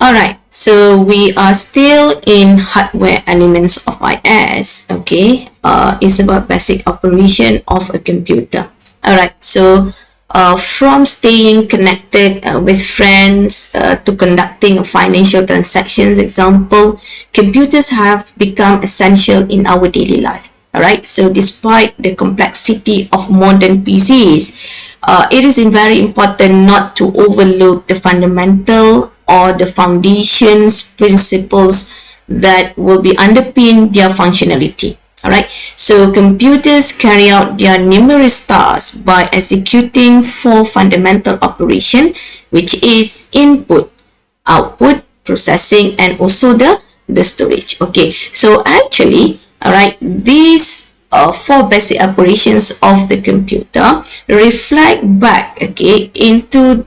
Alright, so we are still in hardware elements of IS. Okay, it's about basic operation of a computer. Alright, so from staying connected with friends to conducting financial transactions, example, computers have become essential in our daily life. Alright, so despite the complexity of modern PCs, it is very important not to overlook the fundamental or the foundations principles that will be underpin their functionality. Alright, so computers carry out their numerous tasks by executing 4 fundamental operations, which is input, output, processing, and also the storage. Okay, so actually, alright, these 4 basic operations of the computer reflect back, okay, into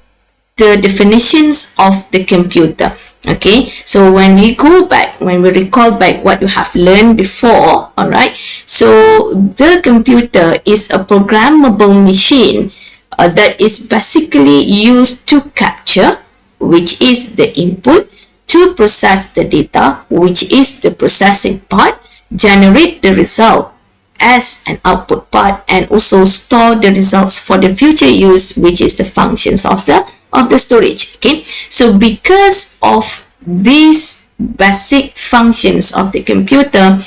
the definitions of the computer. Okay, so when we go back, when we recall back what you have learned before, all right, so the computer is a programmable machine that is basically used to capture, which is the input, to process the data, which is the processing part, generate the result as an output part, and also store the results for the future use, which is the functions of the storage. Okay, so because of these basic functions of the computer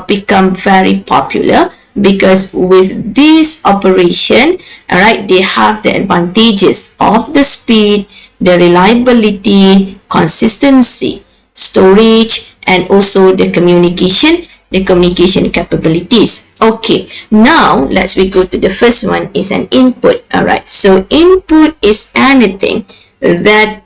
become very popular, because with this operation, all right, they have the advantages of the speed, the reliability, consistency, storage, and also the communication capabilities. Okay, now let's we go to the first one, is an input. All right, so input is anything that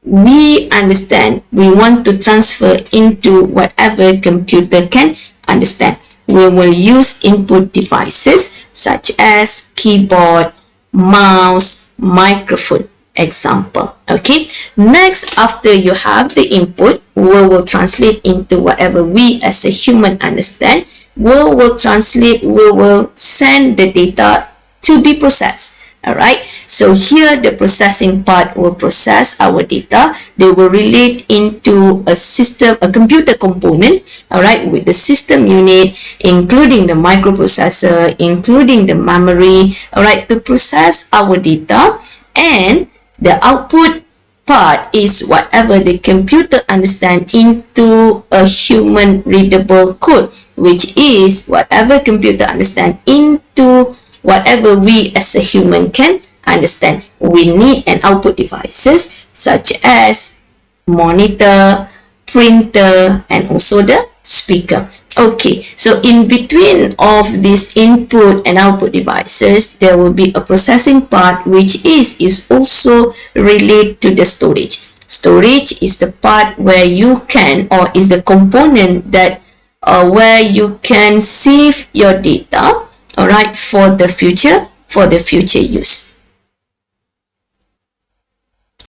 we understand we want to transfer into whatever computer can understand. We will use input devices such as keyboard, mouse, microphone, example. Okay, next, after you have the input, we will translate into whatever we as a human understand. We will translate, we will send the data to be processed. All right, so here the processing part will process our data. They will relate into a system, a computer component, all right, with the system unit, including the microprocessor, including the memory, all right, to process our data. And the output part is whatever the computer understand into a human readable code, which is whatever computer understand into whatever we as a human can understand. We need an output devices such as monitor, printer, and also the speaker. Okay, so in between of these input and output devices, there will be a processing part, which is also related to the storage. Storage is the part where you can, or is the component that where you can save your data, all right, for the future use.